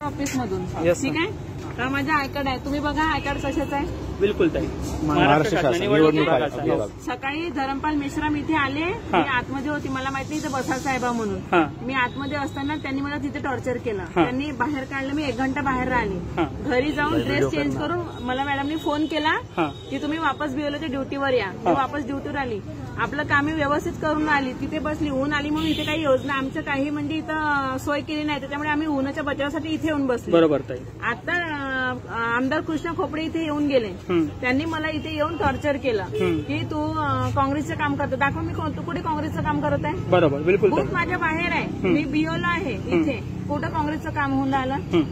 Office मधून Yes, ठीक आहे. तर माझा आय कार्ड आहे, तुम्ही बघा आय कार्ड कशाचं आहे. बिलकुल ताई. महाराष्ट्र शासन निवडणूक आयोग. सकाळी धरमपाल मेश्राम इथे आले, मी आतमध्ये होती, मला माहित नाही इथे बसा साहेबा म्हणून. मी आतमध्ये असताना त्यांनी मला तिथे टॉर्चर केलं. त्यांनी बाहेर काढलं, मी 1 घंटा बाहेर राहिली. घरी जाऊन ड्रेस चेंज करून मला मॅडमनी फोन केला की तुम्ही वापस बीओलोच्या ड्युटीवर या. मी वापस ड्युटीवर आली, आपलं काम व्यवस्थित करून आली, तिथे बसली. ऊन आली म्हणून इथे काही योजना आमचं काही म्हणजे इथं सोय केली नाही, त्याच्यामुळे आम्ही उन्हाच्या बचावासाठी इथे येऊन बसलो. बरोबर ताई. आता आमदार कृष्णा खोपडे इथे येऊन गेले, त्यांनी मला इथे येऊन टॉर्चर केलं की तू काँग्रेसचं काम करतो. दाखव मी कुठे काँग्रेसचं काम करत आहे. बरोबर, बिलकुल. बूथ माझ्या बाहेर आहे, मी बीओला आहे इथे, कुठं काँग्रेसचं काम होऊन राहिलं.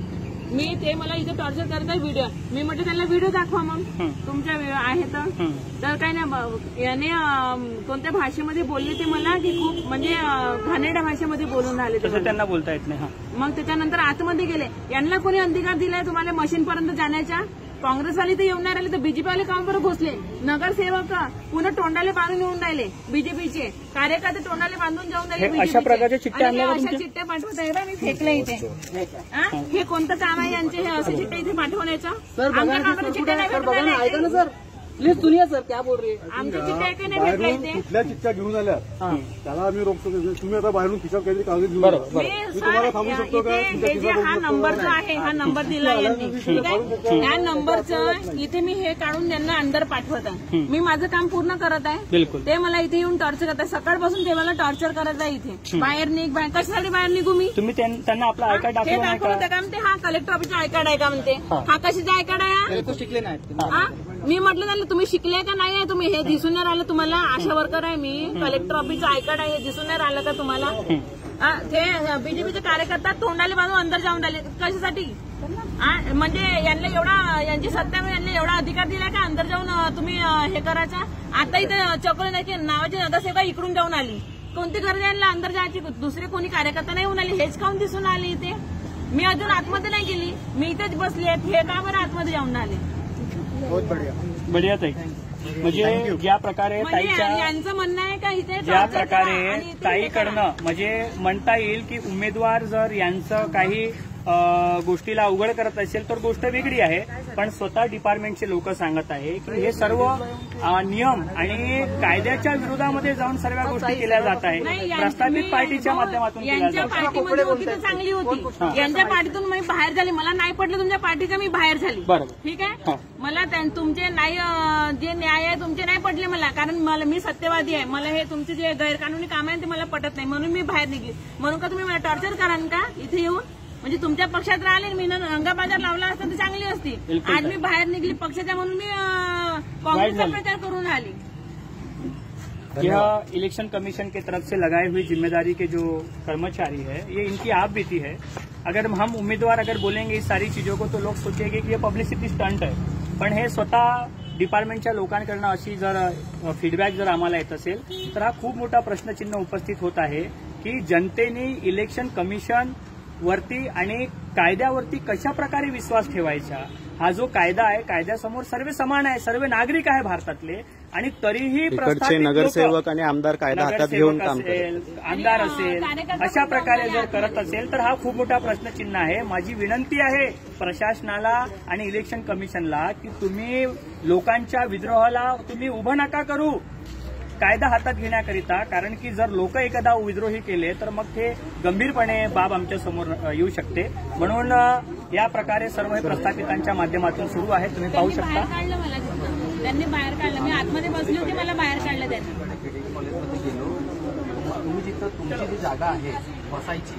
मी ते मला इथे टॉर्चर करत आहे व्हिडिओ. मी म्हटलं त्यांना व्हिडिओ दाखवा मग तुमच्या आहे तर काय नाही. याने कोणत्या भाषेमध्ये बोलले ते मला की खूप म्हणजे घाणेरड्या भाषेमध्ये बोलून राहिले ते. त्यांना बोलता येत नाही. मग त्याच्यानंतर आतमध्ये गेले. यांना कोणी अधिकार दिलाय तुम्हाला मशीन पर्यंत जाण्याच्या. काँग्रेसवाले तर येऊन नाही राहिले तर बीजेपीवाले काम बरं घुसले. नगरसेवक पुन्हा तोंडाले बांधून येऊन राहिले. बीजेपीचे कार्यकर्ते तोंडाले बांधून जाऊन राहिले. अशा प्रकारचे चिठ्ठ्या अशा चिठ्ठ्या पाठवत आहे बा. मी फेकले इथे. हे कोणतं काम आहे यांचे, हे असे चिठ्ठ्या इथे पाठवण्याचं. आमच्या कामाला चिठ्ठ्या नाही भेटल्या. प्लीज सुनिए सर क्या बोल रही है. आमच्या चिठ्ठ्या काही नाही भेटल्या इथे. कुठल्या चिठ्ठ्या घेऊन आल्या त्याला आम्ही रोखतो. तुम्ही आता बाहेरून खिशात काहीतरी कागद घेऊन मी तुम्हाला थांबू शकतो का. हे जे हा नंबर जो आहे, हा नंबर दिला यांनी, ठीक आहे. ह्या नंबरचं इथे मी हे काढून त्यांना अंदर पाठवत आहे. मी माझं काम पूर्ण करत आहे. बिलकुल. ते मला इथे येऊन टॉर्चर करत आहे. सकाळपासून ते मला टॉर्चर करत आहे इथे. बाहेर निघ, कशासाठी बाहेर निघू मी. तुम्ही त्यांना आपला आय कार्ड हे दाखवलं का म्हणते. हा कलेक्टर ऑफिसचा आय कार्ड आहे का म्हणते. हा कशाचा आय कार्ड आहे. शिकले नाही. मी म्हटलं त्यांना तुम्ही शिकले का नाही आहे. तुम्ही हे दिसून नाही राहिलं तुम्हाला. आशा वर्कर आहे मी, कलेक्टर ऑफिसचं आय कार्ड आहे, हे दिसून नाही राहिलं का तुम्हाला. ते बीजेपीचे कार्यकर्ता तोंडाले बांधून अंदर जाऊन राहिले कशासाठी. म्हणजे यांना एवढा, यांची सत्ता यांना एवढा अधिकार दिलाय का अंदर जाऊन तुम्ही हे करायचा. आता इथे चकोले नावाची नगरसेविका इकडून जाऊन आली. कोणती गरज यांना अंदर जायची. दुसरे कोणी कार्यकर्ता नाही होऊन आले. हेच काऊन दिसून आले इथे. मी अजून आतमध्ये नाही गेली, मी इथेच बसली आहे. हे का बरं आतमध्ये जाऊन आले. बहुत बढिया बढिया ताई. म्हणजे ज्या प्रकारे ताईच्या यांचं म्हणणं आहे का इथे ज्या प्रकारे ताईकडनं म्हणजे म्हणता येईल की उमेदवार जर यांचं काही गोष्टीला अवघड करत असेल तर गोष्ट वेगळी आहे. पण स्वतः डिपार्टमेंटचे लोक सांगत आहे की हे सर्व नियम आणि कायद्याच्या विरोधामध्ये जाऊन सर्व गोष्टी केल्या जात आहे. प्रस्थापित पार्टीच्या माध्यमातून केल्या जात आहे. पार्टीमध्ये होती तर चांगली होती. यांच्या पार्टीतून मी बाहेर झाली. मला नाही पडलं तुमच्या पार्टीचं, मी बाहेर झाली. बरोबर, ठीक आहे. मला तुमचे नाही, जे न्याय आहे तुमचे नाही पडले मला. कारण मला, मी सत्यवादी आहे. मला हे तुमचे जे गैरकानूनी काम आहे ते मला पटत नाही, म्हणून मी बाहेर निघली. म्हणून का तुम्ही मला टॉर्चर कराल का इथे येऊन. म्हणजे तुमच्या पक्षात राहिले मी रंगाबाजार लावला असता तर चांगली असती. आज मी बाहेर निघली पक्षाच्या म्हणून मी कांग्रेसचा प्रचार करून आली. यह इलेक्शन कमीशन की तरफ से लगाई हुई जिम्मेदारी के जो कर्मचारी है, ये इनकी आप बीती है. अगर हम उम्मीदवार अगर बोलेंगे इस सारी चीजों को तो लोग सोचेंगे की ये पब्लिसिटी स्टंट आहे. पण हे स्वतः डिपार्टमेंटच्या लोकांकडनं अशी जर फीडबॅक जर आम्हाला येत असेल तर हा खूप मोठा प्रश्नचिन्ह उपस्थित होत आहे की जनतेने इलेक्शन कमिशन वरती आणि कायद्यावरती कशा प्रकारे विश्वास ठेवायचा. हा जो कायदा आहे, कायद्यासमोर सर्व समान आहे, सर्व नागरिक आहे भारतातले. आणि तरीही नगरसेवक आणि आमदार कायदा हातात घेऊन काम आमदार असेल अशा प्रकारे जर करत असेल तर हा खूप मोठा प्रश्नचिन्ह आहे. माझी विनंती आहे प्रशासनाला आणि इलेक्शन कमिशनला की तुम्ही लोकांच्या विद्रोहाला तुम्ही उभं नका करू कायदा हातात घेण्याकरिता. कारण की जर लोक एखादा विद्रोही केले तर मग ते गंभीरपणे बाब आमच्या समोर येऊ शकते. म्हणून या प्रकारे सर्व हे प्रस्थापितांच्या माध्यमातून सुरू आहे. तुम्ही पाहू शकता. त्यांनी बाहेर काढलं. मी आतमध्ये बसली होती, मला बाहेर काढलं त्यांनी. तुम्ही जिथं तुमची जी जागा आहे बसायची